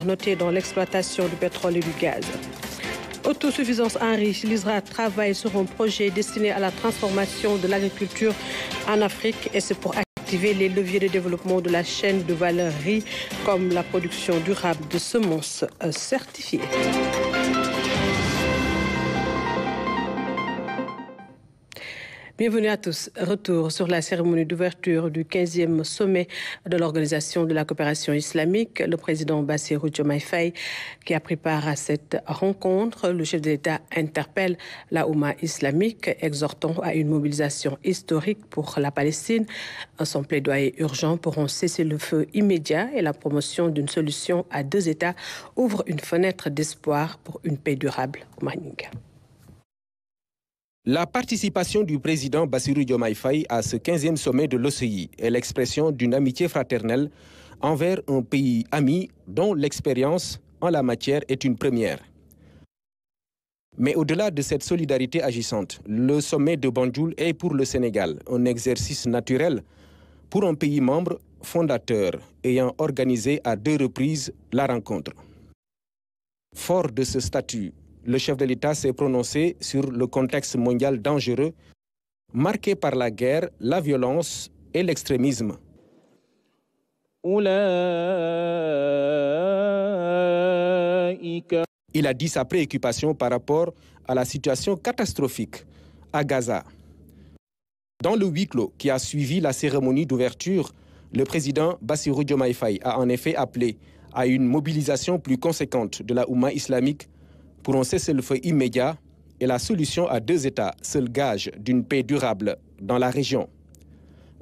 noté dans l'exploitation du pétrole et du gaz. Autosuffisance en riz, l'ISRA travaille sur un projet destiné à la transformation de l'agriculture en Afrique et c'est pour activer les leviers de développement de la chaîne de valeur riz comme la production durable de semences certifiées. Bienvenue à tous. Retour sur la cérémonie d'ouverture du 15e sommet de l'Organisation de la coopération islamique. Le président Bassirou Diomaye Faye, qui a pris part à cette rencontre, le chef de l'État interpelle la Oumma islamique, exhortant à une mobilisation historique pour la Palestine. Son plaidoyer urgent pour un cessez-le-feu immédiat et la promotion d'une solution à deux États ouvre une fenêtre d'espoir pour une paix durable. Maninga. La participation du président Bassirou Diomaye Faye à ce 15e sommet de l'OCI est l'expression d'une amitié fraternelle envers un pays ami dont l'expérience en la matière est une première. Mais au-delà de cette solidarité agissante, le sommet de Banjul est pour le Sénégal un exercice naturel pour un pays membre fondateur ayant organisé à 2 reprises la rencontre. Fort de ce statut, le chef de l'État s'est prononcé sur le contexte mondial dangereux, marqué par la guerre, la violence et l'extrémisme. Il a dit sa préoccupation par rapport à la situation catastrophique à Gaza. Dans le huis clos qui a suivi la cérémonie d'ouverture, le président Bassirou Diomaye Faye a en effet appelé à une mobilisation plus conséquente de la Oumma islamique pour un cessez-le-feu immédiat et la solution à 2 États, seul gage d'une paix durable dans la région.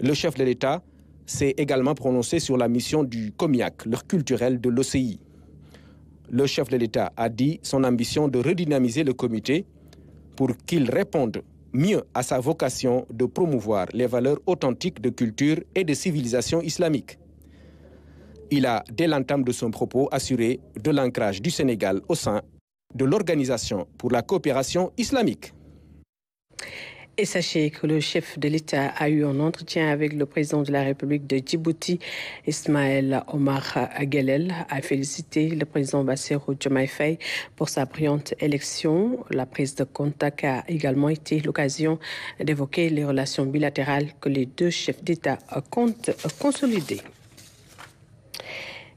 Le chef de l'État s'est également prononcé sur la mission du COMIAC, l'heure culturelle de l'OCI. Le chef de l'État a dit son ambition de redynamiser le comité pour qu'il réponde mieux à sa vocation de promouvoir les valeurs authentiques de culture et de civilisation islamique. Il a, dès l'entame de son propos, assuré de l'ancrage du Sénégal au sein de l'Organisation pour la coopération islamique. Et sachez que le chef de l'État a eu un entretien avec le président de la République de Djibouti, Ismaël Omar Guellel, a félicité le président Bassirou Diomaye Faye pour sa brillante élection. La prise de contact a également été l'occasion d'évoquer les relations bilatérales que les 2 chefs d'État comptent consolider.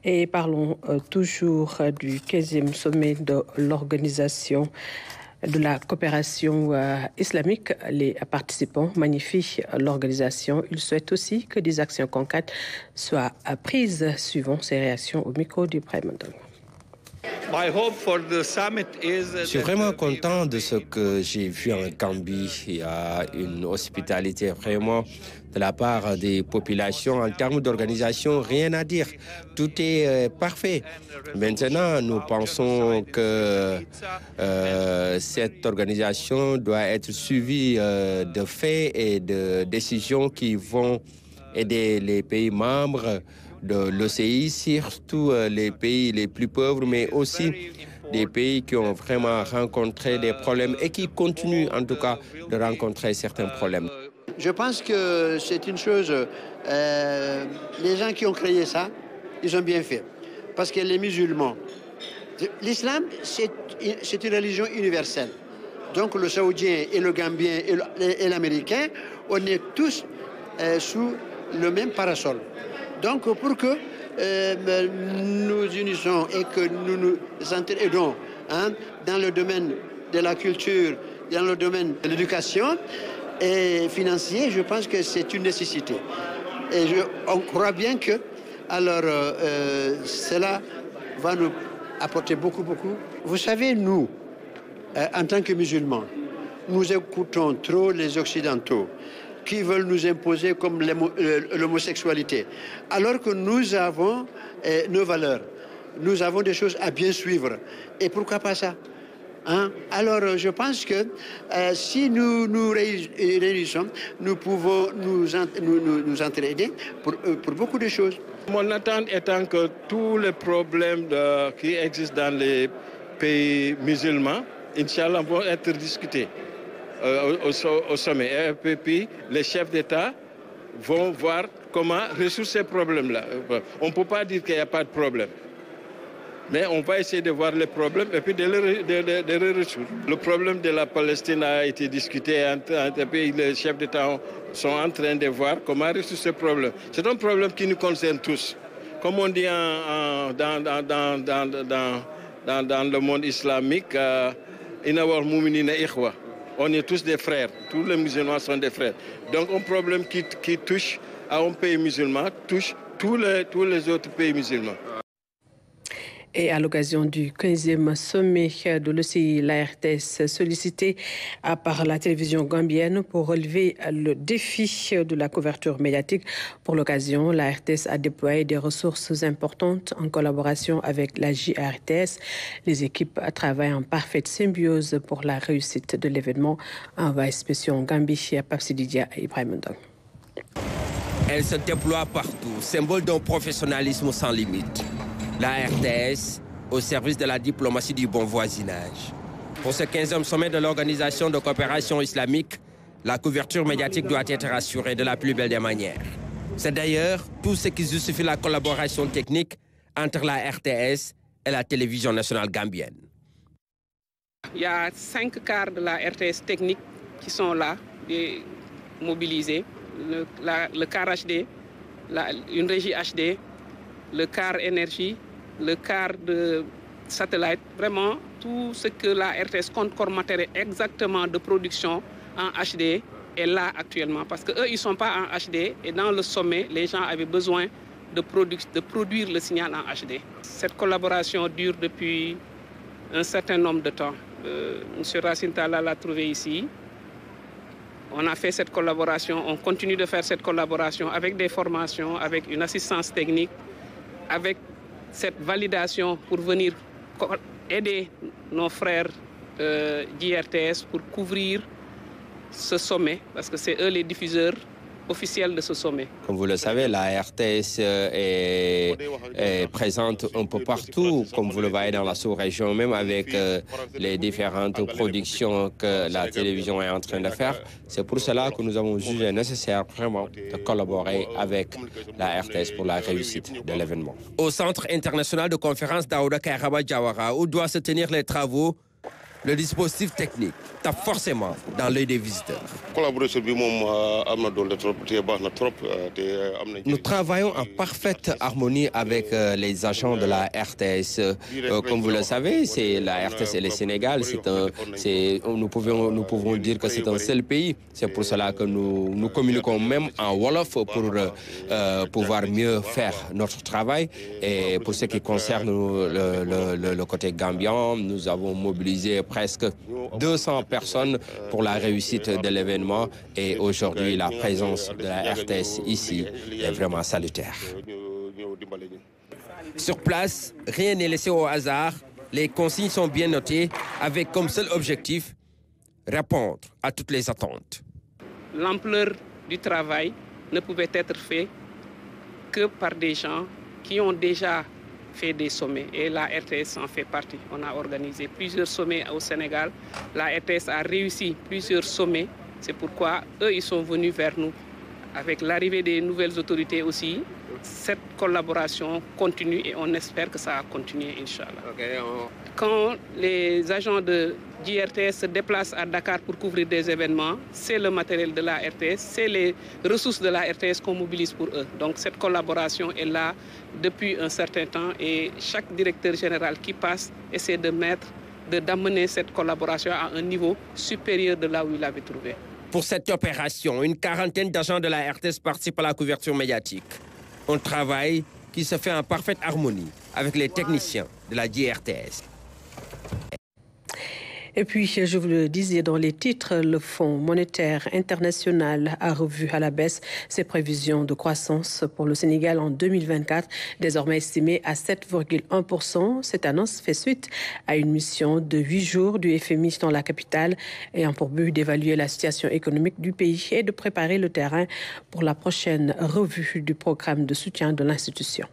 Et parlons toujours du 15e sommet de l'Organisation de la coopération islamique. Les participants magnifient l'organisation. Ils souhaitent aussi que des actions concrètes soient prises, suivant ces réactions au micro du Premier ministre. Je suis vraiment content de ce que j'ai vu en Gambie. Il y a une hospitalité vraiment de la part des populations. En termes d'organisation, rien à dire. Tout est parfait. Maintenant, nous pensons que cette organisation doit être suivie de faits et de décisions qui vont aider les pays membres de l'OCI, surtout les pays les plus pauvres, mais aussi des pays qui ont vraiment rencontré des problèmes et qui continuent en tout cas de rencontrer certains problèmes. Je pense que c'est une chose, les gens qui ont créé ça, ils ont bien fait. Parce que les musulmans, l'islam, c'est une religion universelle. Donc le Saoudien et le Gambien et l'Américain, on est tous sous le même parasol. Donc pour que nous unissons et que nous nous aidons dans le domaine de la culture, dans le domaine de l'éducation et financier, je pense que c'est une nécessité. Et on croit bien que alors cela va nous apporter beaucoup. Vous savez, nous, en tant que musulmans, nous écoutons trop les Occidentaux qui veulent nous imposer comme l'homosexualité. Alors que nous avons nos valeurs, nous avons des choses à bien suivre. Et pourquoi pas ça? Alors, je pense que si nous nous réunissons, nous pouvons nous entraider pour beaucoup de choses. Mon attente étant que tous les problèmes qui existent dans les pays musulmans, Inch'Allah, vont être discutés au sommet. Et puis, les chefs d'État vont voir comment résoudre ces problèmes-là. On ne peut pas dire qu'il n'y a pas de problème. Mais on va essayer de voir les problèmes et puis de les résoudre. Le problème de la Palestine a été discuté entre pays. Les chefs d'État sont en train de voir comment résoudre ce problème. C'est un problème qui nous concerne tous. Comme on dit dans le monde islamique, on est tous des frères. Tous les musulmans sont des frères. Donc un problème qui touche à un pays musulman touche tous les autres pays musulmans. Et à l'occasion du 15e sommet de l'OCI, la RTS sollicitée par la télévision gambienne pour relever le défi de la couverture médiatique. Pour l'occasion, la RTS a déployé des ressources importantes en collaboration avec la JRTS. Les équipes travaillent en parfaite symbiose pour la réussite de l'événement. Envoyé spécial en Gambie, Pape Sididia et Ibrahim Ndong. Elle se déploie partout, symbole d'un professionnalisme sans limite. La RTS au service de la diplomatie du bon voisinage. Pour ce 15e sommet de l'Organisation de coopération islamique, la couverture médiatique doit être assurée de la plus belle des manières. C'est d'ailleurs tout ce qui justifie la collaboration technique entre la RTS et la télévision nationale gambienne. Il y a 5 quarts de la RTS technique qui sont là, mobilisés. Le quart HD, une régie HD, le quart énergie, le quart de satellite, vraiment tout ce que la RTS compte comme matériel exactement de production en HD est là actuellement. Parce qu'eux, ils ne sont pas en HD et dans le sommet, les gens avaient besoin de produire le signal en HD. Cette collaboration dure depuis un certain nombre de temps. M. Racine Talla l'a trouvé ici. On a fait cette collaboration, on continue de faire cette collaboration avec des formations, avec une assistance technique, avec cette validation pour venir aider nos frères d'IRTS pour couvrir ce sommet, parce que c'est eux les diffuseurs officiels de ce sommet. Comme vous le savez, la RTS est présente un peu partout, comme vous le voyez dans la sous-région, même avec les différentes productions que la télévision est en train de faire. C'est pour cela que nous avons jugé nécessaire vraiment de collaborer avec la RTS pour la réussite de l'événement. Au Centre international de conférence d'Aouda Kairaba Jawara, où doivent se tenir les travaux, le dispositif technique tape forcément dans l'œil des visiteurs. Nous travaillons en parfaite harmonie avec les agents de la RTS. Comme vous le savez, c'est la RTS et le Sénégal. Nous pouvons dire que c'est un seul pays. C'est pour cela que nous communiquons même en Wolof pour pouvoir mieux faire notre travail. Et pour ce qui concerne le côté gambien, nous avons mobilisé presque 200 personnes pour la réussite de l'événement et aujourd'hui la présence de la RTS ici est vraiment salutaire. Sur place, rien n'est laissé au hasard, les consignes sont bien notées avec comme seul objectif répondre à toutes les attentes. L'ampleur du travail ne pouvait être faite que par des gens qui ont déjà fait des sommets et la RTS en fait partie. On a organisé plusieurs sommets au Sénégal. La RTS a réussi plusieurs sommets. C'est pourquoi eux, ils sont venus vers nous. Avec l'arrivée des nouvelles autorités aussi, cette collaboration continue et on espère que ça va continuer, Inch'Allah. Quand les agents de JRTS se déplacent à Dakar pour couvrir des événements, c'est le matériel de la RTS, c'est les ressources de la RTS qu'on mobilise pour eux. Donc cette collaboration est là depuis un certain temps et chaque directeur général qui passe essaie d'amener cette collaboration à un niveau supérieur de là où il l'avait trouvé. Pour cette opération, une quarantaine d'agents de la RTS participent à la couverture médiatique. Un travail qui se fait en parfaite harmonie avec les techniciens de la JRTS. Et puis, je vous le disais dans les titres, le Fonds monétaire international a revu à la baisse ses prévisions de croissance pour le Sénégal en 2024, désormais estimées à 7,1%. Cette annonce fait suite à une mission de 8 jours du FMI dans la capitale, ayant pour but d'évaluer la situation économique du pays et de préparer le terrain pour la prochaine revue du programme de soutien de l'institution.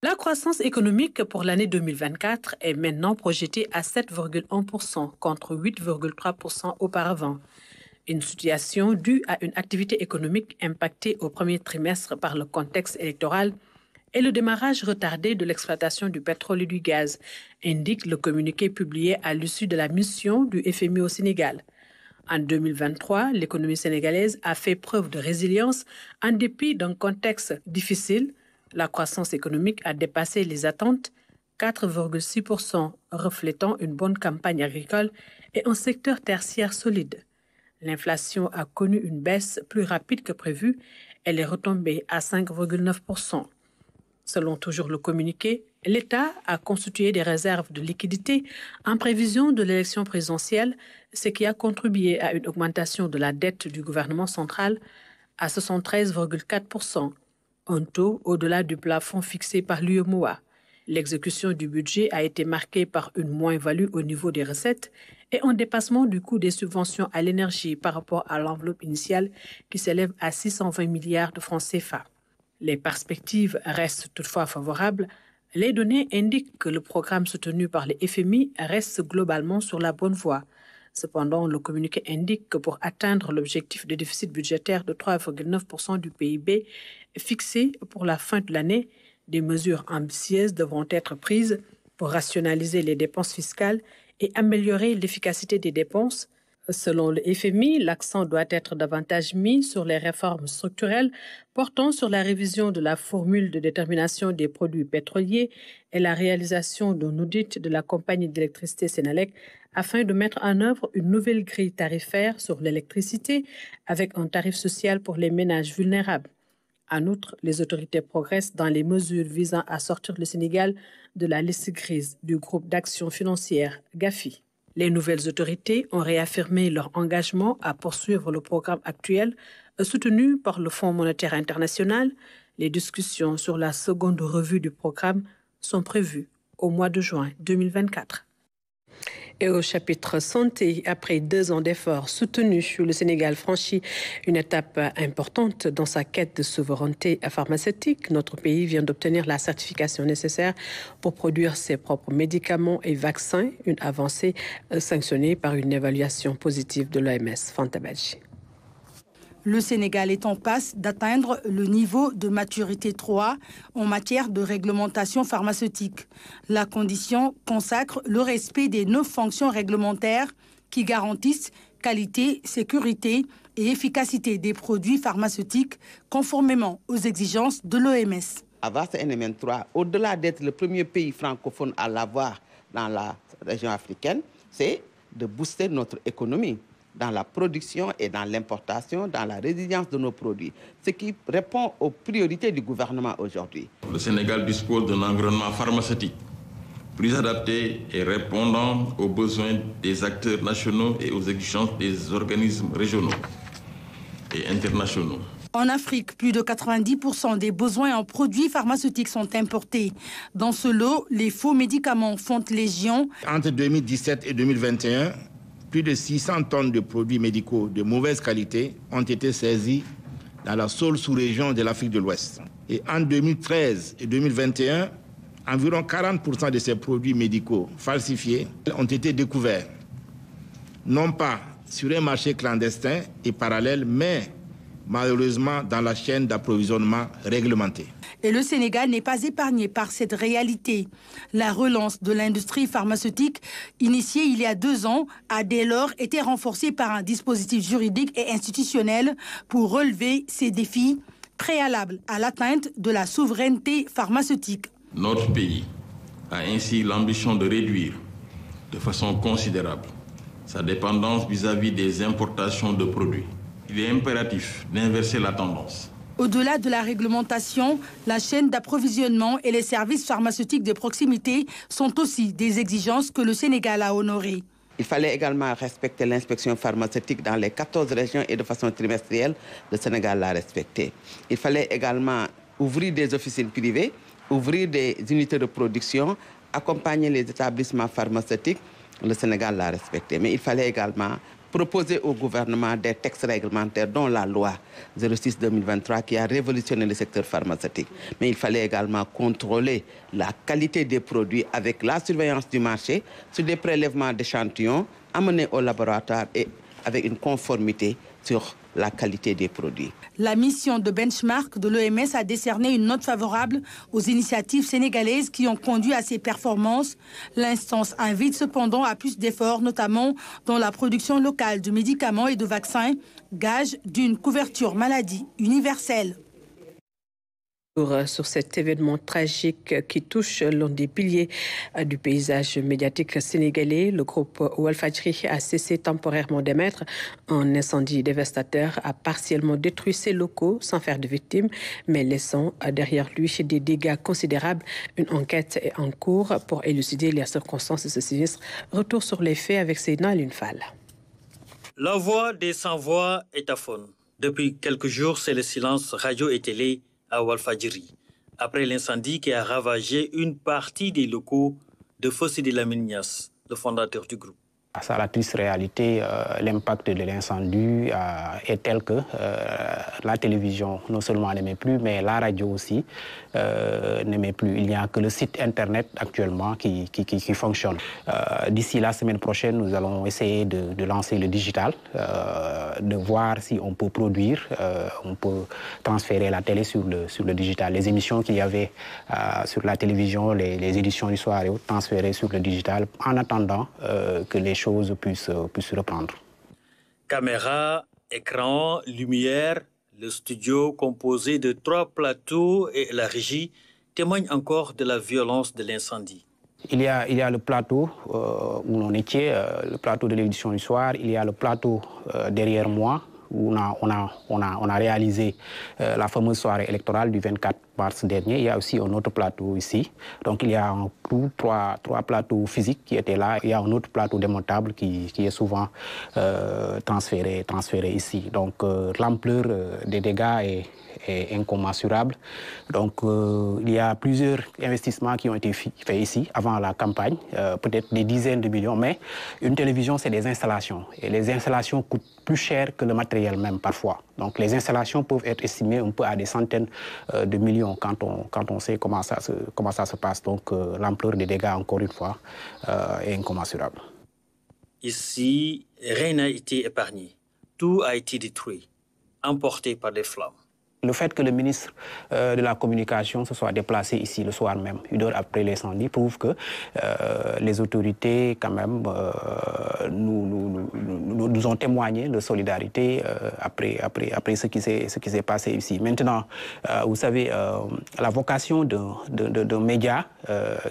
La croissance économique pour l'année 2024 est maintenant projetée à 7,1% contre 8,3% auparavant. Une situation due à une activité économique impactée au premier trimestre par le contexte électoral et le démarrage retardé de l'exploitation du pétrole et du gaz, indique le communiqué publié à l'issue de la mission du FMI au Sénégal. En 2023, l'économie sénégalaise a fait preuve de résilience en dépit d'un contexte difficile. La croissance économique a dépassé les attentes, 4,6%, reflétant une bonne campagne agricole et un secteur tertiaire solide. L'inflation a connu une baisse plus rapide que prévu. Elle est retombée à 5,9%. Selon toujours le communiqué, l'État a constitué des réserves de liquidités en prévision de l'élection présidentielle, ce qui a contribué à une augmentation de la dette du gouvernement central à 73,4%, un taux au-delà du plafond fixé par l'UEMOA. L'exécution du budget a été marquée par une moins-value au niveau des recettes et un dépassement du coût des subventions à l'énergie par rapport à l'enveloppe initiale qui s'élève à 620 milliards de francs CFA. Les perspectives restent toutefois favorables. Les données indiquent que le programme soutenu par les FMI reste globalement sur la bonne voie. Cependant, le communiqué indique que pour atteindre l'objectif de déficit budgétaire de 3,9% du PIB fixé pour la fin de l'année, des mesures ambitieuses devront être prises pour rationaliser les dépenses fiscales et améliorer l'efficacité des dépenses. Selon le FMI, l'accent doit être davantage mis sur les réformes structurelles portant sur la révision de la formule de détermination des produits pétroliers et la réalisation d'un audit de la compagnie d'électricité Sénélec afin de mettre en œuvre une nouvelle grille tarifaire sur l'électricité avec un tarif social pour les ménages vulnérables. En outre, les autorités progressent dans les mesures visant à sortir le Sénégal de la liste grise du groupe d'action financière GAFI. Les nouvelles autorités ont réaffirmé leur engagement à poursuivre le programme actuel soutenu par le Fonds monétaire international. Les discussions sur la seconde revue du programme sont prévues au mois de juin 2024. Et au chapitre santé, après 2 ans d'efforts soutenus, le Sénégal franchit une étape importante dans sa quête de souveraineté pharmaceutique. Notre pays vient d'obtenir la certification nécessaire pour produire ses propres médicaments et vaccins, une avancée sanctionnée par une évaluation positive de l'OMS. Fanta Badji. Le Sénégal est en passe d'atteindre le niveau de maturité 3 en matière de réglementation pharmaceutique. La condition consacre le respect des 9 fonctions réglementaires qui garantissent qualité, sécurité et efficacité des produits pharmaceutiques conformément aux exigences de l'OMS. Avoir ce NMN3, au-delà d'être le premier pays francophone à l'avoir dans la région africaine, c'est de booster notre économie dans la production et dans l'importation, dans la résilience de nos produits, ce qui répond aux priorités du gouvernement aujourd'hui. Le Sénégal dispose d'un environnement pharmaceutique plus adapté et répondant aux besoins des acteurs nationaux et aux exigences des organismes régionaux et internationaux. En Afrique, plus de 90% des besoins en produits pharmaceutiques sont importés. Dans ce lot, les faux médicaments font légion. Entre 2017 et 2021, plus de 600 tonnes de produits médicaux de mauvaise qualité ont été saisis dans la seule sous-région de l'Afrique de l'Ouest. Et en 2013 et 2021, environ 40% de ces produits médicaux falsifiés ont été découverts, non pas sur un marché clandestin et parallèle, mais malheureusement dans la chaîne d'approvisionnement réglementée. Et le Sénégal n'est pas épargné par cette réalité. La relance de l'industrie pharmaceutique, initiée il y a 2 ans, a dès lors été renforcée par un dispositif juridique et institutionnel pour relever ces défis préalables à l'atteinte de la souveraineté pharmaceutique. Notre pays a ainsi l'ambition de réduire de façon considérable sa dépendance vis-à-vis des importations de produits. Il est impératif d'inverser la tendance. Au-delà de la réglementation, la chaîne d'approvisionnement et les services pharmaceutiques de proximité sont aussi des exigences que le Sénégal a honorées. Il fallait également respecter l'inspection pharmaceutique dans les 14 régions et de façon trimestrielle, le Sénégal l'a respecté. Il fallait également ouvrir des officines privées, ouvrir des unités de production, accompagner les établissements pharmaceutiques, le Sénégal l'a respecté. Mais il fallait également proposer au gouvernement des textes réglementaires, dont la loi 06-2023 qui a révolutionné le secteur pharmaceutique. Mais il fallait également contrôler la qualité des produits avec la surveillance du marché sur des prélèvements d'échantillons amenés au laboratoire et avec une conformité sur la qualité des produits. La mission de benchmark de l'OMS a décerné une note favorable aux initiatives sénégalaises qui ont conduit à ces performances. L'instance invite cependant à plus d'efforts, notamment dans la production locale de médicaments et de vaccins, gage d'une couverture maladie universelle. Sur cet événement tragique qui touche l'un des piliers du paysage médiatique sénégalais, le groupe Walfadjri a cessé temporairement d'émettre. Un incendie dévastateur a partiellement détruit ses locaux sans faire de victimes, mais laissant derrière lui des dégâts considérables. Une enquête est en cours pour élucider les circonstances de ce sinistre. Retour sur les faits avec Seydina Lunfal. La voix des sans-voix est aphone. Depuis quelques jours, c'est le silence radio et télé à Walfadjri, après l'incendie qui a ravagé une partie des locaux de Feu Sidi Lamine Niasse, le fondateur du groupe. Face à la triste réalité, l'impact de l'incendie est tel que la télévision non seulement n'aimait plus, mais la radio aussi n'aimait plus. Il n'y a que le site internet actuellement qui fonctionne. D'ici la semaine prochaine, nous allons essayer de lancer le digital, de voir si on peut produire, on peut transférer la télé sur le digital. Les émissions qu'il y avait sur la télévision, les éditions du soir et autres, transférées sur le digital, en attendant que les choses puissent reprendre. Caméra, écran, lumière, le studio composé de 3 plateaux et la régie témoignent encore de la violence de l'incendie. Il y a le plateau où l'on était, le plateau de l'édition du soir. Il y a le plateau derrière moi où on a réalisé la fameuse soirée électorale du 24 mars dernier. Il y a aussi un autre plateau ici. Donc il y a en tout trois plateaux physiques qui étaient là. Il y a un autre plateau démontable qui est souvent transféré ici. Donc l'ampleur des dégâts est incommensurable. Donc il y a plusieurs investissements qui ont été faits ici avant la campagne, peut-être des dizaines de millions, mais une télévision, c'est des installations. Et les installations coûtent plus cher que le matériel même parfois. Donc les installations peuvent être estimées un peu à des centaines de millions quand on sait comment ça se passe. Donc l'ampleur des dégâts, encore une fois, est incommensurable. Ici, rien n'a été épargné. Tout a été détruit, emporté par des flammes. Le fait que le ministre de la Communication se soit déplacé ici le soir même, 1 heure après l'incendie, prouve que les autorités, quand même, nous ont témoigné de solidarité après ce qui s'est passé ici. Maintenant, vous savez, la vocation d'un média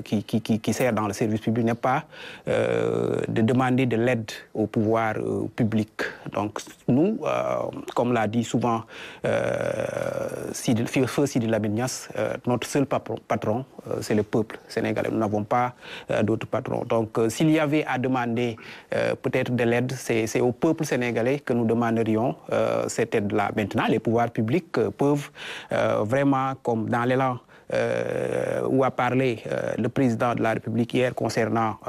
qui sert dans le service public n'est pas de demander de l'aide au pouvoir public. Donc, nous, comme l'a dit souvent Feu Sidi Lamine Niasse, notre seul patron, c'est le peuple sénégalais. Nous n'avons pas d'autres patrons. Donc, s'il y avait à demander peut-être de l'aide, c'est au peuple sénégalais que nous demanderions cette aide-là. Maintenant, les pouvoirs publics peuvent vraiment, comme dans l'élan où a parlé le président de la République hier concernant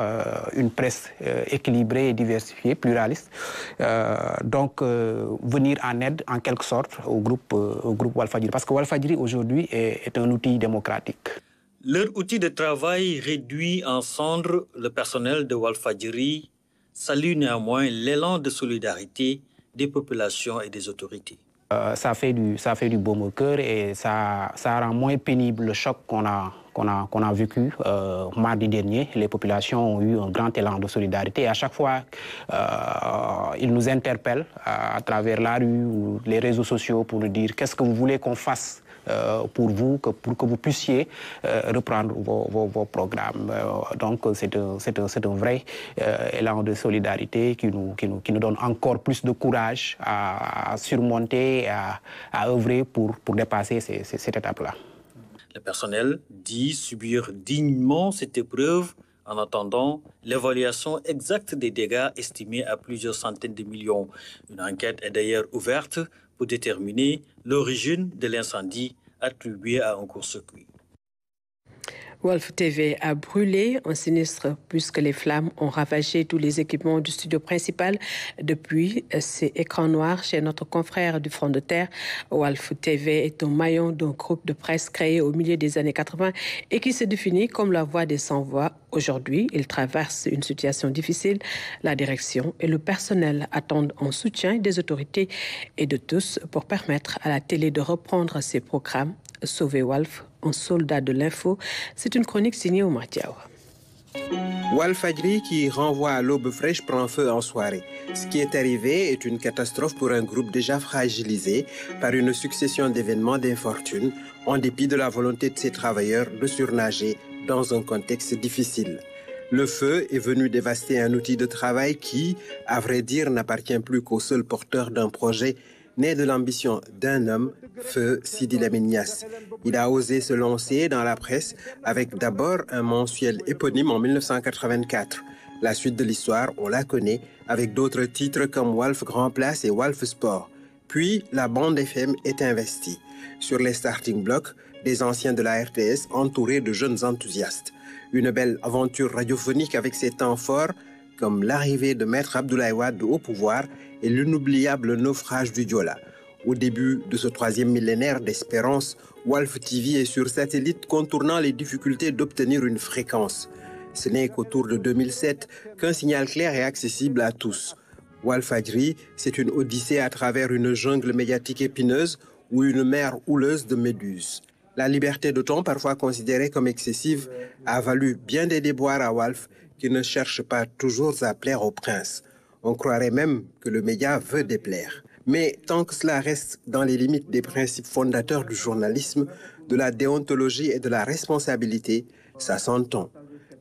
une presse équilibrée, diversifiée, pluraliste. Donc, venir en aide, en quelque sorte, au groupe Walfadjri. Parce que Walfadjri, aujourd'hui, est un outil démocratique. Leur outil de travail réduit en cendres, le personnel de Walfadjri salue néanmoins l'élan de solidarité des populations et des autorités. Ça fait du baume au cœur et ça rend moins pénible le choc qu'on a vécu mardi dernier. Les populations ont eu un grand élan de solidarité. Et à chaque fois, ils nous interpellent à travers la rue ou les réseaux sociaux pour nous dire qu'est-ce que vous voulez qu'on fasse pour vous, pour que vous puissiez reprendre vos programmes. Donc c'est un vrai élan de solidarité qui nous donne encore plus de courage à surmonter, à œuvrer pour dépasser cette étape-là. Le personnel dit subir dignement cette épreuve en attendant l'évaluation exacte des dégâts estimés à plusieurs centaines de millions. Une enquête est d'ailleurs ouverte pour déterminer l'origine de l'incendie attribué à un court-circuit. Walf TV a brûlé, un sinistre puisque les flammes ont ravagé tous les équipements du studio principal. Depuis ces écrans noirs chez notre confrère du Front de Terre, Walf TV est un maillon d'un groupe de presse créé au milieu des années 80 et qui se définit comme la voix des sans-voix. Aujourd'hui, il traverse une situation difficile. La direction et le personnel attendent un soutien des autorités et de tous pour permettre à la télé de reprendre ses programmes. Sauver Walf, un soldat de l'info, c'est une chronique signée Oumar Diawa. Walfadjri qui renvoie à l'aube fraîche prend feu en soirée. Ce qui est arrivé est une catastrophe pour un groupe déjà fragilisé par une succession d'événements d'infortune, en dépit de la volonté de ses travailleurs de surnager dans un contexte difficile. Le feu est venu dévaster un outil de travail qui, à vrai dire, n'appartient plus qu'au seul porteur d'un projet né de l'ambition d'un homme, feu Sidi Lamine Niasse. Il a osé se lancer dans la presse avec d'abord un mensuel éponyme en 1984. La suite de l'histoire, on la connaît, avec d'autres titres comme Walf Grand Place et Walf Sport. Puis, la bande FM est investie. Sur les starting blocks, des anciens de la RTS entourés de jeunes enthousiastes. Une belle aventure radiophonique avec ses temps forts, comme l'arrivée de Maître Abdoulaye Wade au pouvoir et l'inoubliable naufrage du Diola. Au début de ce troisième millénaire d'espérance, Walf TV est sur satellite contournant les difficultés d'obtenir une fréquence. Ce n'est qu'autour de 2007 qu'un signal clair est accessible à tous. Walfadjri, c'est une odyssée à travers une jungle médiatique épineuse ou une mer houleuse de méduses. La liberté de ton, parfois considérée comme excessive, a valu bien des déboires à Walf, qui ne cherche pas toujours à plaire au prince. On croirait même que le média veut déplaire. Mais tant que cela reste dans les limites des principes fondateurs du journalisme, de la déontologie et de la responsabilité, ça s'entend.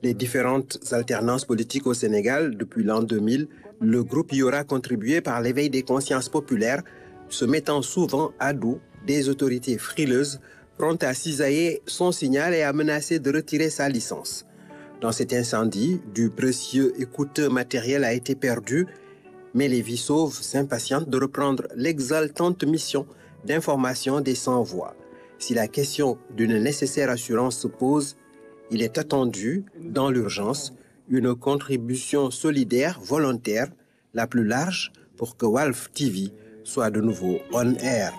Les différentes alternances politiques au Sénégal depuis l'an 2000, le groupe y aura contribué par l'éveil des consciences populaires, se mettant souvent à dos des autorités frileuses, promptes à cisailler son signal et à menacer de retirer sa licence. Dans cet incendie, du précieux et coûteux matériel a été perdu, mais les vies sauves s'impatientent de reprendre l'exaltante mission d'information des sans-voix. Si la question d'une nécessaire assurance se pose, il est attendu, dans l'urgence, une contribution solidaire, volontaire, la plus large, pour que Walf TV soit de nouveau on air.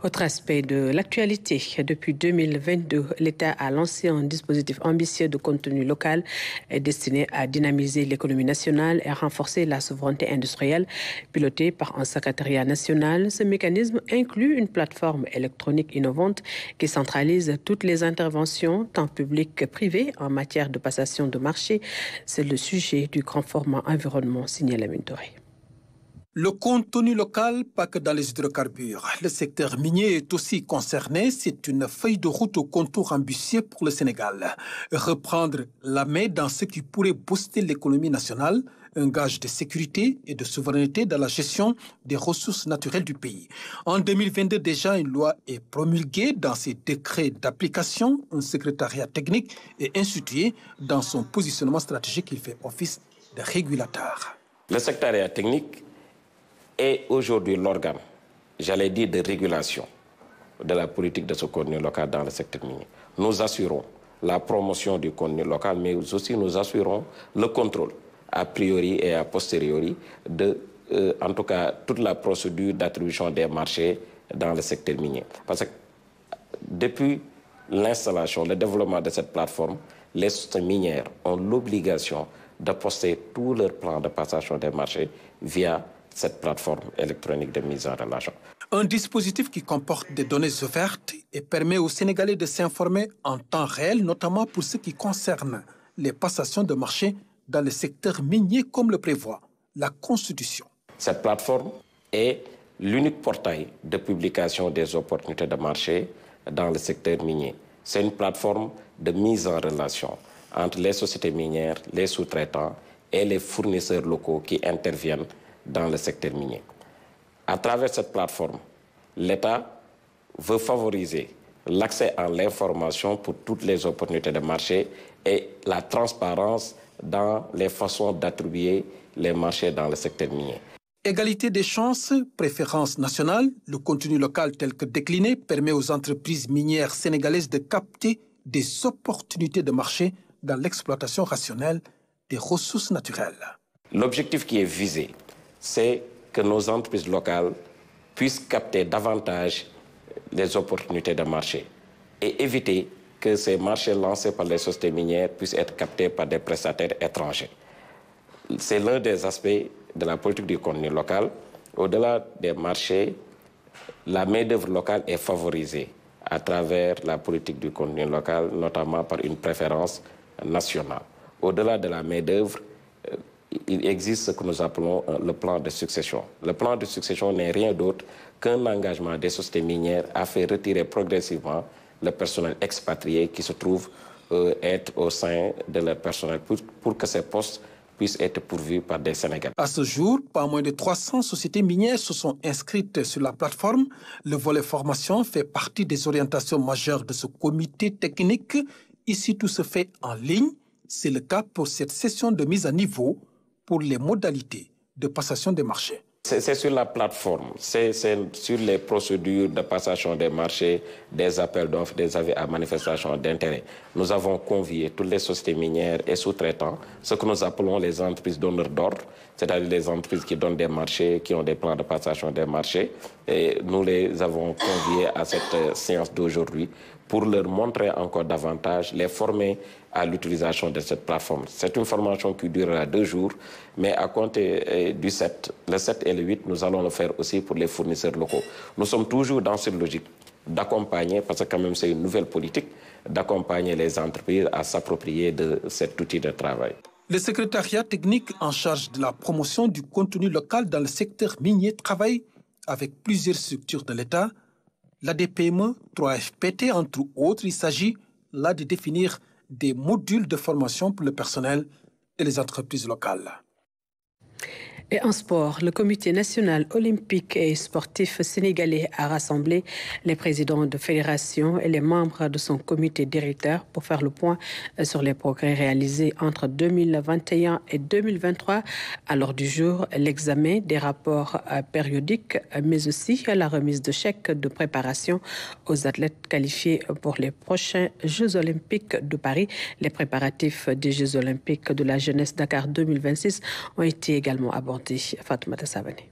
Autre aspect de l'actualité, depuis 2022, l'État a lancé un dispositif ambitieux de contenu local destiné à dynamiser l'économie nationale et à renforcer la souveraineté industrielle. Piloté par un secrétariat national, ce mécanisme inclut une plateforme électronique innovante qui centralise toutes les interventions, tant publiques que privées, en matière de passation de marché. C'est le sujet du grand format environnement signé Lamine Touré. Le contenu local, pas que dans les hydrocarbures. Le secteur minier est aussi concerné. C'est une feuille de route au contour ambitieux pour le Sénégal. Reprendre la main dans ce qui pourrait booster l'économie nationale, un gage de sécurité et de souveraineté dans la gestion des ressources naturelles du pays. En 2022, déjà, une loi est promulguée dans ses décrets d'application. Un secrétariat technique est institué. Dans son positionnement stratégique, il fait office de régulateur. Le secrétariat technique est aujourd'hui l'organe, j'allais dire, de régulation de la politique de ce contenu local dans le secteur minier. Nous assurons la promotion du contenu local, mais aussi nous assurons le contrôle, a priori et a posteriori, de, en tout cas, toute la procédure d'attribution des marchés dans le secteur minier. Parce que depuis l'installation, le développement de cette plateforme, les sociétés minières ont l'obligation de poster tout leur plan de passation des marchés via cette plateforme électronique de mise en relation. Un dispositif qui comporte des données ouvertes et permet aux Sénégalais de s'informer en temps réel, notamment pour ce qui concerne les passations de marché dans le secteur minier, comme le prévoit la Constitution. Cette plateforme est l'unique portail de publication des opportunités de marché dans le secteur minier. C'est une plateforme de mise en relation entre les sociétés minières, les sous-traitants et les fournisseurs locaux qui interviennent dans le secteur minier. À travers cette plateforme, l'État veut favoriser l'accès à l'information pour toutes les opportunités de marché et la transparence dans les façons d'attribuer les marchés dans le secteur minier. Égalité des chances, préférence nationale, le contenu local tel que décliné permet aux entreprises minières sénégalaises de capter des opportunités de marché dans l'exploitation rationnelle des ressources naturelles. L'objectif qui est visé, c'est que nos entreprises locales puissent capter davantage les opportunités de marché et éviter que ces marchés lancés par les sociétés minières puissent être captés par des prestataires étrangers. C'est l'un des aspects de la politique du contenu local. Au-delà des marchés, la main-d'œuvre locale est favorisée à travers la politique du contenu local, notamment par une préférence nationale. Au-delà de la main-d'œuvre, il existe ce que nous appelons le plan de succession. Le plan de succession n'est rien d'autre qu'un engagement des sociétés minières à faire retirer progressivement le personnel expatrié qui se trouve être au sein de leur personnel pour que ces postes puissent être pourvus par des Sénégalais. À ce jour, pas moins de 300 sociétés minières se sont inscrites sur la plateforme. Le volet formation fait partie des orientations majeures de ce comité technique. Ici, tout se fait en ligne. C'est le cas pour cette session de mise à niveau pour les modalités de passation des marchés. C'est sur la plateforme, c'est sur les procédures de passation des marchés, des appels d'offres, des avis à manifestation d'intérêt. Nous avons convié toutes les sociétés minières et sous-traitants, ce que nous appelons les entreprises donneurs d'ordre, c'est-à-dire les entreprises qui donnent des marchés, qui ont des plans de passation des marchés. Et nous les avons conviés à cette séance d'aujourd'hui pour leur montrer encore davantage, les former à l'utilisation de cette plateforme. C'est une formation qui durera 2 jours, mais à compter du 7, le 7 et le 8, nous allons le faire aussi pour les fournisseurs locaux. Nous sommes toujours dans cette logique d'accompagner, parce que quand même c'est une nouvelle politique, d'accompagner les entreprises à s'approprier de cet outil de travail. Le secrétariat technique en charge de la promotion du contenu local dans le secteur minier travaille avec plusieurs structures de l'État, l'ADPME, 3FPT, entre autres. Il s'agit là de définir des modules de formation pour le personnel et les entreprises locales. Et en sport, le comité national olympique et sportif sénégalais a rassemblé les présidents de fédération et les membres de son comité directeur pour faire le point sur les progrès réalisés entre 2021 et 2023. À l'ordre du jour, l'examen des rapports périodiques, mais aussi la remise de chèques de préparation aux athlètes qualifiés pour les prochains Jeux olympiques de Paris. Les préparatifs des Jeux olympiques de la jeunesse Dakar 2026 ont été également abordés. Fatoumata Savané.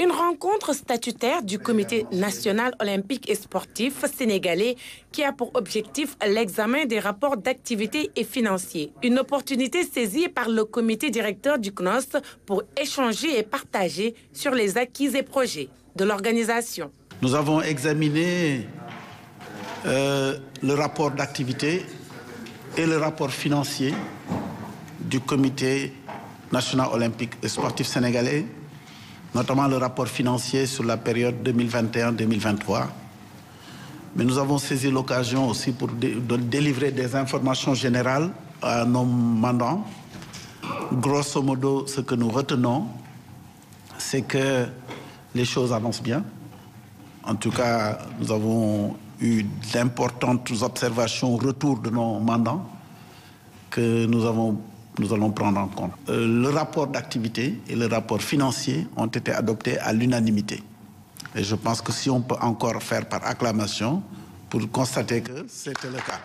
Une rencontre statutaire du Comité national olympique et sportif sénégalais qui a pour objectif l'examen des rapports d'activité et financiers. Une opportunité saisie par le comité directeur du CNOS pour échanger et partager sur les acquis et projets de l'organisation. Nous avons examiné le rapport d'activité et le rapport financier du Comité national olympique et sportif sénégalais, notamment le rapport financier sur la période 2021-2023. Mais nous avons saisi l'occasion aussi pour délivrer des informations générales à nos mandants. Grosso modo, ce que nous retenons, c'est que les choses avancent bien. En tout cas, nous avons eu d'importantes observations, retours de nos mandants que nous allons prendre en compte. Le rapport d'activité et le rapport financier ont été adoptés à l'unanimité. Et je pense que si on peut encore faire par acclamation pour constater que c'était le cas.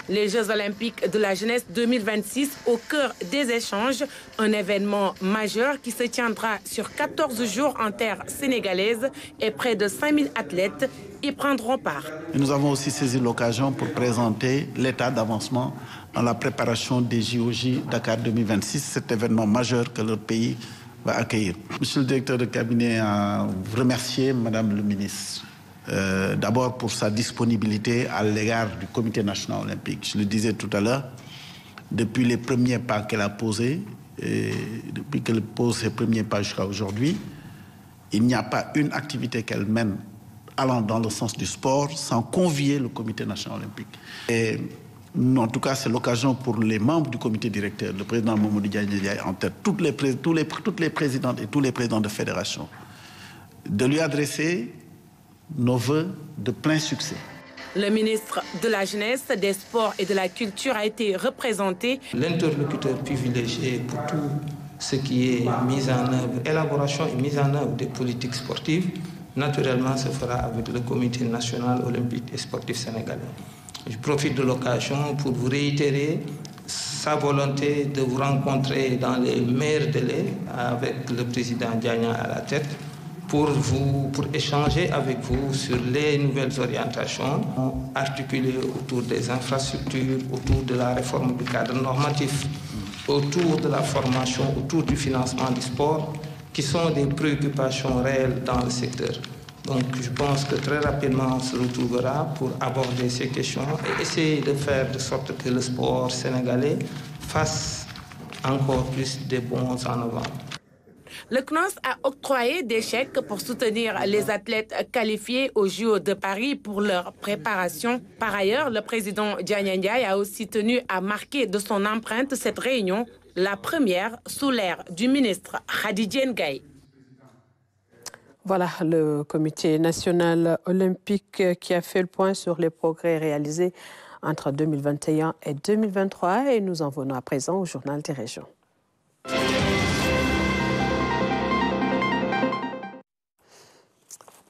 Les Jeux olympiques de la jeunesse 2026 au cœur des échanges, un événement majeur qui se tiendra sur 14 jours en terre sénégalaise et près de 5000 athlètes y prendront part. Et nous avons aussi saisi l'occasion pour présenter l'état d'avancement dans la préparation des JOJ Dakar 2026, cet événement majeur que notre pays va accueillir. Monsieur le directeur de cabinet a remercié Madame le ministre. D'abord pour sa disponibilité à l'égard du Comité national olympique. Je le disais tout à l'heure, depuis les premiers pas qu'elle a posés, et depuis qu'elle pose ses premiers pas jusqu'à aujourd'hui, il n'y a pas une activité qu'elle mène allant dans le sens du sport sans convier le Comité national olympique. Et en tout cas, c'est l'occasion pour les membres du comité directeur, le président Mamadou Diagne en tête, toutes les présidentes et tous les présidents de fédération, de lui adresser nos voeux de plein succès. Le ministre de la Jeunesse, des Sports et de la Culture a été représenté. L'interlocuteur privilégié pour tout ce qui est mise en œuvre, élaboration et mise en œuvre des politiques sportives, naturellement se fera avec le Comité national olympique et sportif sénégalais. Je profite de l'occasion pour vous réitérer sa volonté de vous rencontrer dans les meilleurs délais avec le président Diagna à la tête pour échanger avec vous sur les nouvelles orientations articulées autour des infrastructures, autour de la réforme du cadre normatif, autour de la formation, autour du financement du sport, qui sont des préoccupations réelles dans le secteur. Donc je pense que très rapidement on se retrouvera pour aborder ces questions et essayer de faire de sorte que le sport sénégalais fasse encore plus de bons en avant. Le CNOS a octroyé des chèques pour soutenir les athlètes qualifiés aux JO de Paris pour leur préparation. Par ailleurs, le président Diagna Ndiaye a aussi tenu à marquer de son empreinte cette réunion, la première sous l'ère du ministre Khady Diène Gaye. Voilà le Comité national olympique qui a fait le point sur les progrès réalisés entre 2021 et 2023 et nous en venons à présent au Journal des régions.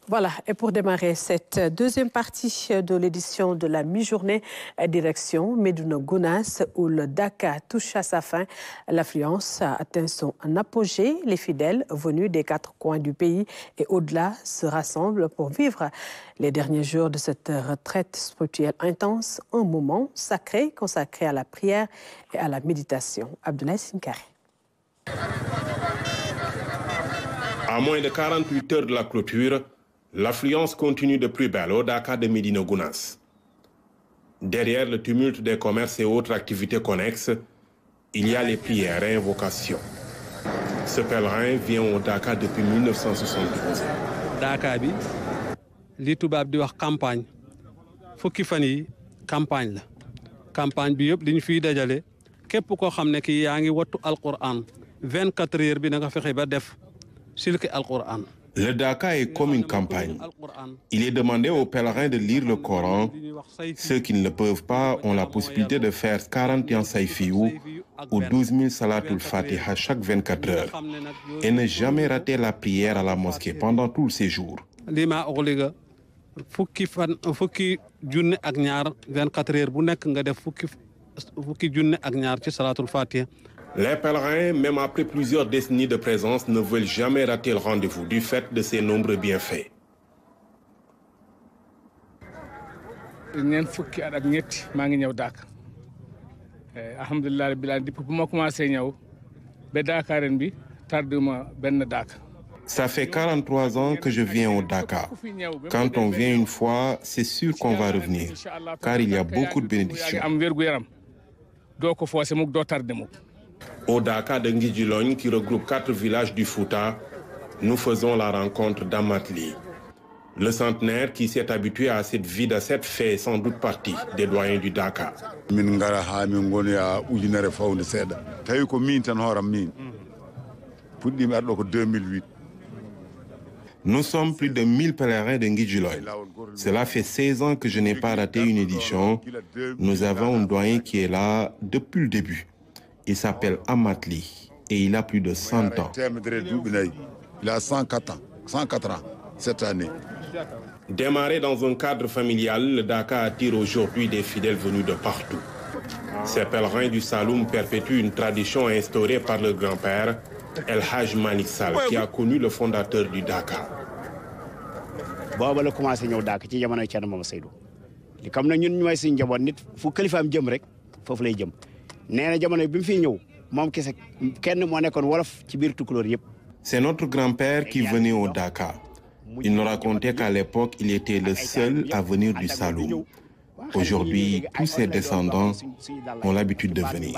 Voilà, et pour démarrer cette deuxième partie de l'édition de la mi-journée, direction Médina Gounass, où le Dakar touche à sa fin. L'affluence a atteint son apogée. Les fidèles venus des 4 coins du pays et au-delà se rassemblent pour vivre les derniers jours de cette retraite spirituelle intense, un moment sacré consacré à la prière et à la méditation. Abdoulaye Sinkari. À moins de 48 heures de la clôture, l'affluence continue de plus belle au Dakar de Médina Gounass. Derrière le tumulte des commerces et autres activités connexes, il y a les prières et invocations. Ce pèlerin vient au Dakar depuis 1972. Dakar bi li tubaab di wax campagne fukki fan yi campagne la campagne bi yëpp li ñu fiy dajale képp koo xam ne ki yaa ngi wattu alquran 24 heures bi na nga fexe ba def silki alquran. Le Dakar est comme une campagne. Il est demandé aux pèlerins de lire le Coran. Ceux qui ne le peuvent pas ont la possibilité de faire 41 saïfiou ou 12 000 salatul fatiha chaque 24 heures et ne jamais rater la prière à la mosquée pendant tout le séjour. fukki junne ak ñaar 24 heures bu nekk nga def fukki junne ak ñaar ci salatul fatiha. Les pèlerins, même après plusieurs décennies de présence, ne veulent jamais rater le rendez-vous du fait de ses nombreux bienfaits. ñeent fukki at ak ñetti maa ngi ñëw Dakar alhamdulilah rabbil alamin depuis bu ma commencé ñëw ba Dakar ren bi tarduma benn Dakar. Ça fait 43 ans que je viens au Dakar. Quand on vient une fois, c'est sûr qu'on va revenir, car il y a beaucoup de bénédictions. Au Dakar de Ngidjilogne, qui regroupe 4 villages du Fouta, nous faisons la rencontre d'Amatli. Le centenaire qui s'est habitué à cette vie d'ascète fait sans doute partie des doyens du Dakar. Nous sommes plus de 1000 pèlerins de Ngidjilogne. Cela fait 16 ans que je n'ai pas raté une édition. Nous avons un doyen qui est là depuis le début. Il s'appelle Amatli et il a plus de 100 ans. Il a 104 ans cette année. Démarré dans un cadre familial, le Dakar attire aujourd'hui des fidèles venus de partout. Ces pèlerins du Saloum perpétuent une tradition instaurée par le grand-père, El Haj Malik Sall, qui a connu le fondateur du Dakar. booba la commencé ñëw Dakar ci jamono Thierno Momo Seydou li comme na ñun ñooy suñu njaboot nit fu kilifaam jëm rek foofu lay jëm nee na jamono bi mu fiy ñëw moom kese kenn moo nekkoon wolof ci biir tukulóor yëpp. C'est notre grand-père qui venait au Dakar. Il nous racontait qu'à l'époque, il était le seul à venir du Saloum. Aujourd'hui, tous ses descendants ont l'habitude de venir.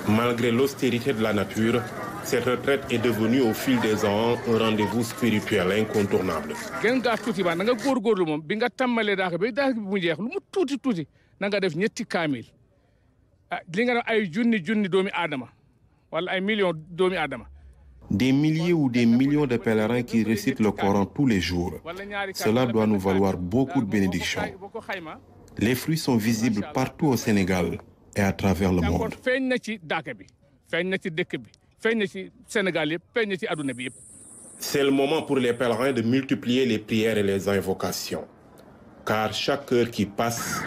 Malgré l'austérité de la nature, cette retraite est devenue au fil des ans un rendez-vous spirituel incontournable. Des milliers ou des millions de pèlerins qui récitent le Coran tous les jours. Cela doit nous valoir beaucoup de bénédictions. Les fruits sont visibles partout au Sénégal et à travers le monde. C'est le moment pour les pèlerins de multiplier les prières et les invocations. Car chaque heure qui passe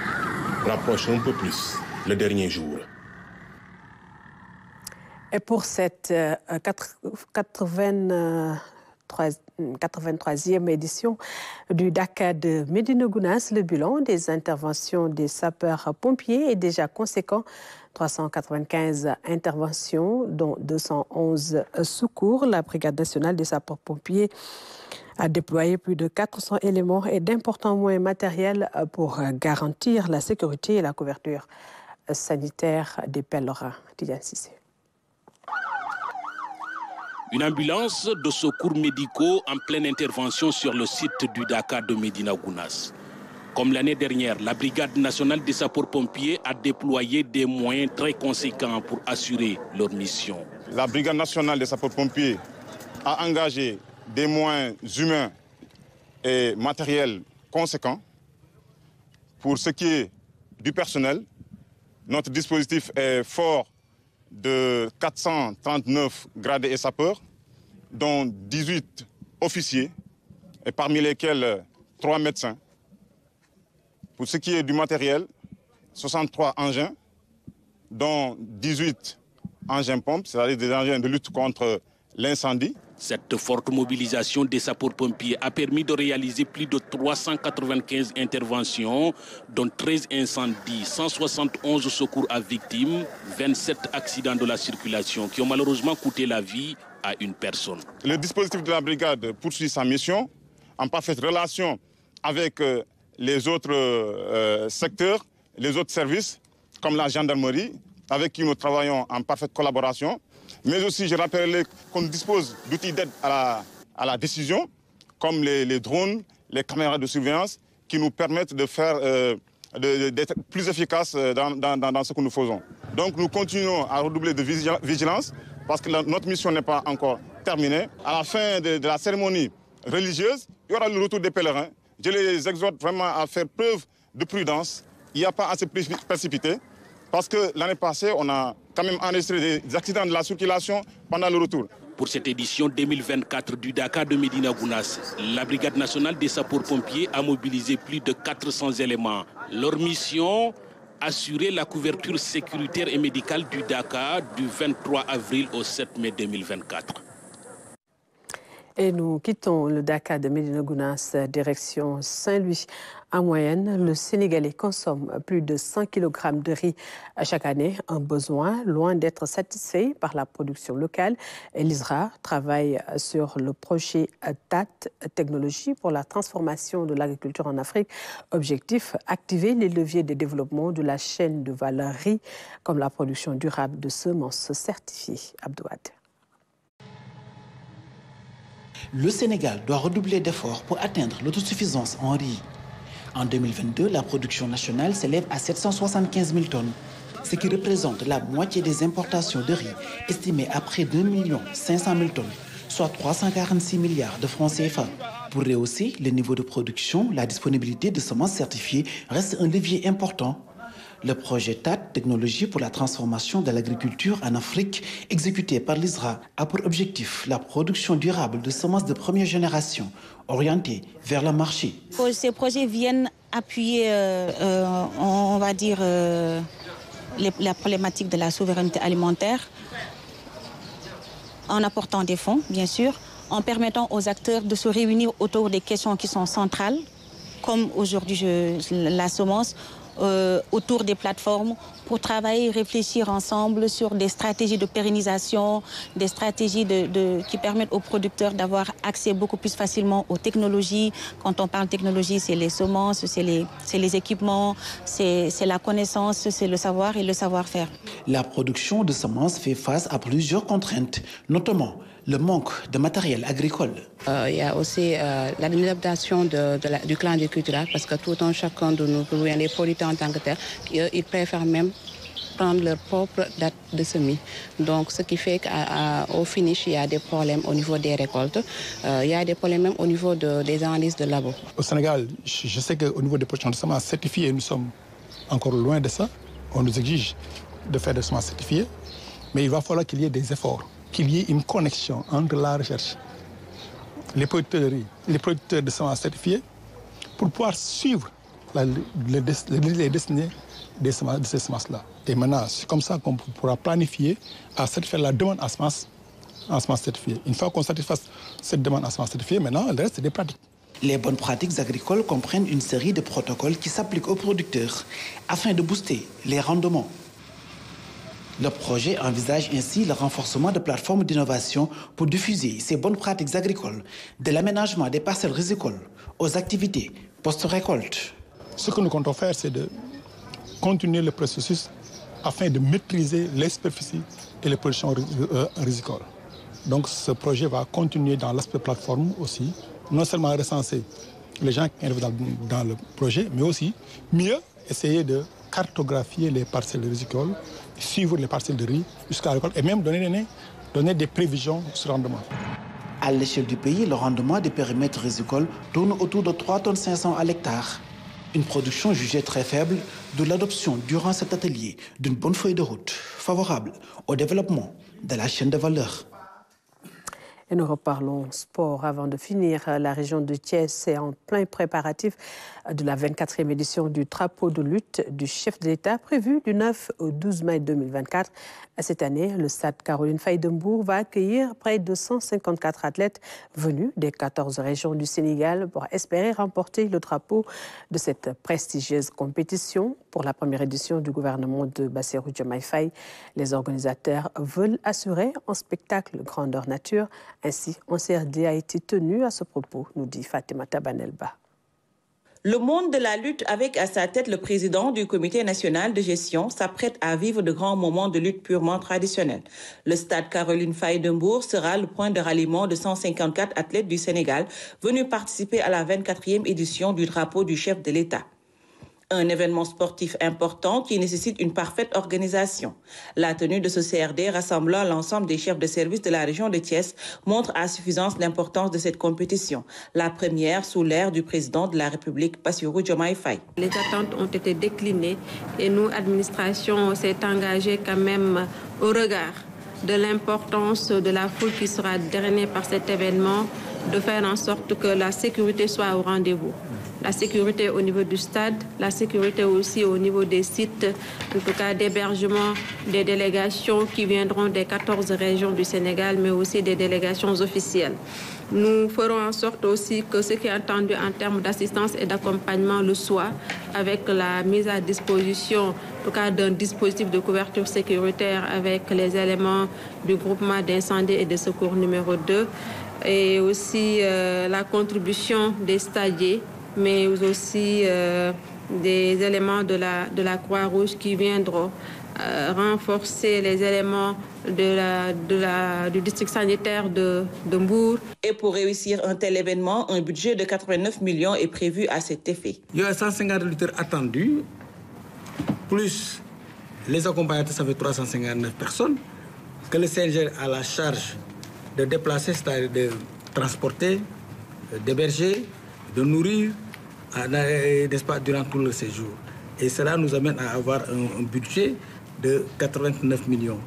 rapproche un peu plus le dernier jour. Et pour cette 83e édition du Dakar de Médina Gounass, le bilan des interventions des sapeurs-pompiers est déjà conséquent. 395 interventions, dont 211 secours. La Brigade nationale des sapeurs-pompiers a déployé plus de 400 éléments et d'importants moyens matériels pour garantir la sécurité et la couverture sanitaire des pèlerins. Tidiane Cissé. Une ambulance de secours médicaux en pleine intervention sur le site du Dakar de Médina Gounass. Comme l'année dernière, la Brigade nationale des sapeurs-pompiers a déployé des moyens très conséquents pour assurer leur mission. La Brigade nationale des sapeurs-pompiers a engagé des moyens humains et matériels conséquents. Pour ce qui est du personnel, notre dispositif est fort de 439 gradés et sapeurs, dont 18 officiers, et parmi lesquels 3 médecins. Pour ce qui est du matériel, 63 engins, dont 18 engins pompes, c'est-à-dire des engins de lutte contre l'incendie. Cette forte mobilisation des sapeurs-pompiers a permis de réaliser plus de 395 interventions, dont 13 incendies, 171 secours à victimes, 27 accidents de la circulation qui ont malheureusement coûté la vie à une personne. Le dispositif de la brigade poursuit sa mission en parfaite relation avec les autres secteurs, les autres services, comme la gendarmerie, avec qui nous travaillons en parfaite collaboration. Mais aussi, je rappelle qu'on dispose d'outils d'aide à la décision, comme les drones, les caméras de surveillance, qui nous permettent de d'être plus efficaces dans ce que nous faisons. Donc nous continuons à redoubler de vigilance, parce que notre mission n'est pas encore terminée. À la fin de la cérémonie religieuse, il y aura le retour des pèlerins. Je les exhorte vraiment à faire preuve de prudence. Il n'y a pas à se précipiter. Parce que l'année passée, on a quand même enregistré des accidents de la circulation pendant le retour. Pour cette édition 2024 du Dakar de Médina Gounass, la Brigade nationale des sapeurs-pompiers a mobilisé plus de 400 éléments. Leur mission, assurer la couverture sécuritaire et médicale du Dakar du 23 avril au 7 mai 2024. Et nous quittons le Dakar de Médina Gounass, direction Saint-Louis. En moyenne, le Sénégalais consomme plus de 100 kg de riz chaque année, un besoin loin d'être satisfait par la production locale. L'ISRA travaille sur le projet TAT, Technologie pour la transformation de l'agriculture en Afrique. Objectif, activer les leviers de développement de la chaîne de valeur riz, comme la production durable de semences certifiées. Abdouad. Le Sénégal doit redoubler d'efforts pour atteindre l'autosuffisance en riz. En 2022, la production nationale s'élève à 775 000 tonnes, ce qui représente la moitié des importations de riz, estimées à près de 1 500 000 tonnes, soit 346 milliards de francs CFA. Pour rehausser le niveau de production, la disponibilité de semences certifiées reste un levier important. Le projet TAT, Technologie pour la transformation de l'agriculture en Afrique, exécuté par l'ISRA, a pour objectif la production durable de semences de première génération, orientées vers le marché. Ces projets viennent appuyer, on va dire, la problématique de la souveraineté alimentaire, en apportant des fonds, bien sûr, en permettant aux acteurs de se réunir autour des questions qui sont centrales, comme aujourd'hui la semence, autour des plateformes pour travailler et réfléchir ensemble sur des stratégies de pérennisation, des stratégies qui permettent aux producteurs d'avoir accès beaucoup plus facilement aux technologies. Quand on parle technologie, c'est les semences, c'est les équipements, c'est la connaissance, c'est le savoir et le savoir-faire. La production de semences fait face à plusieurs contraintes, notamment le manque de matériel agricole. Il y a aussi l'adaptation du clan agricultural, parce que tout un chacun de nous, les producteurs en tant que tel, ils préfèrent même prendre leur propre date de semis. Donc, ce qui fait qu'au finish, il y a des problèmes au niveau des récoltes. Il y a des problèmes même au niveau des analyses de labo. Au Sénégal, je sais qu'au niveau des production de semences certifiées, nous sommes encore loin de ça. On nous exige de faire des semences certifiées. Mais il va falloir qu'il y ait des efforts, qu'il y ait une connexion entre la recherche, les producteurs de semences certifiées, pour pouvoir suivre les destinées de ces semences-là. Et maintenant, c'est comme ça qu'on pourra planifier à satisfaire la demande en semences certifiées. Une fois qu'on satisfasse cette demande en semences certifiées, maintenant, le reste, c'est des pratiques. Les bonnes pratiques agricoles comprennent une série de protocoles qui s'appliquent aux producteurs afin de booster les rendements. Le projet envisage ainsi le renforcement de plateformes d'innovation pour diffuser ces bonnes pratiques agricoles, de l'aménagement des parcelles rizicoles aux activités post-récolte. Ce que nous comptons faire, c'est de continuer le processus afin de maîtriser les superficies et les productions rizicoles. Donc ce projet va continuer dans l'aspect plateforme aussi, non seulement recenser les gens qui arrivent dans le projet, mais aussi mieux essayer de cartographier les parcelles rizicoles, suivre les parcelles de riz jusqu'à la récolte et même donner des prévisions sur le rendement. À l'échelle du pays, le rendement des périmètres rizicoles tourne autour de 3,5 tonnes à l'hectare. Une production jugée très faible, de l'adoption durant cet atelier d'une bonne feuille de route favorable au développement de la chaîne de valeur. Et nous reparlons sport avant de finir. La région de Thiès est en plein préparatif de la 24e édition du drapeau de lutte du chef de l'État prévu du 9 au 12 mai 2024. Cette année, le stade Caroline Faye de Mbour va accueillir près de 154 athlètes venus des 14 régions du Sénégal pour espérer remporter le drapeau de cette prestigieuse compétition. Pour la première édition du gouvernement de Bassirou Diomaye Faye, les organisateurs veulent assurer un spectacle grandeur nature. Ainsi, un CRD a été tenu à ce propos, nous dit Fatima Tabanelba. Le monde de la lutte avec à sa tête le président du comité national de gestion s'apprête à vivre de grands moments de lutte purement traditionnels. Le stade Caroline Faye de Mbour sera le point de ralliement de 154 athlètes du Sénégal venus participer à la 24e édition du drapeau du chef de l'État. Un événement sportif important qui nécessite une parfaite organisation. La tenue de ce CRD rassemblant l'ensemble des chefs de service de la région de Thiès montre à suffisance l'importance de cette compétition. La première sous l'ère du président de la République, Bassirou Diomaye Faye. Les attentes ont été déclinées et nous, administration, s'est engagée quand même au regard de l'importance de la foule qui sera drainée par cet événement, de faire en sorte que la sécurité soit au rendez-vous. La sécurité au niveau du stade, la sécurité aussi au niveau des sites, en tout cas d'hébergement des délégations qui viendront des 14 régions du Sénégal, mais aussi des délégations officielles. Nous ferons en sorte aussi que ce qui est attendu en termes d'assistance et d'accompagnement le soit, avec la mise à disposition, en tout cas d'un dispositif de couverture sécuritaire avec les éléments du groupement d'incendie et de secours numéro 2, et aussi la contribution des stadiers, mais aussi des éléments de la Croix-Rouge qui viendront renforcer les éléments du district sanitaire de Mbour. Et pour réussir un tel événement, un budget de 89 millions est prévu à cet effet. Il y a 150 lutteurs attendus, plus les accompagnateurs, ça fait 359 personnes, que le CNG a la charge de déplacer, c'est-à-dire de transporter, d'héberger, de nourrir, n'est-ce pas, durant tout le séjour. Et cela nous amène à avoir un budget de 89 millions.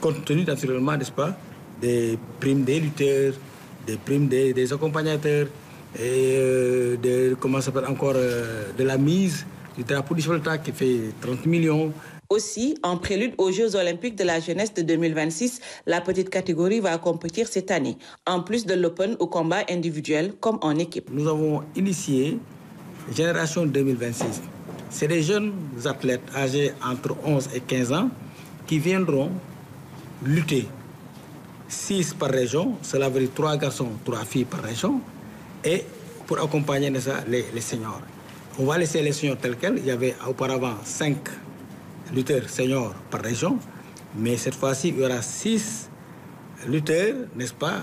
Compte tenu naturellement, n'est-ce pas, des primes des lutteurs, des primes des accompagnateurs, et de la mise du drapeau du chef de l'État qui fait 30 millions. Aussi, en prélude aux Jeux olympiques de la jeunesse de 2026, la petite catégorie va compétir cette année, en plus de l'Open au combat individuel comme en équipe. Nous avons initié Génération 2026. C'est des jeunes athlètes âgés entre 11 et 15 ans qui viendront lutter. 6 par région, cela veut dire 3 garçons, 3 filles par région, et pour accompagner les seniors. On va laisser les seniors tels quels. Il y avait auparavant 5 lutteurs seniors par région, mais cette fois-ci, il y aura 6 lutteurs, n'est-ce pas,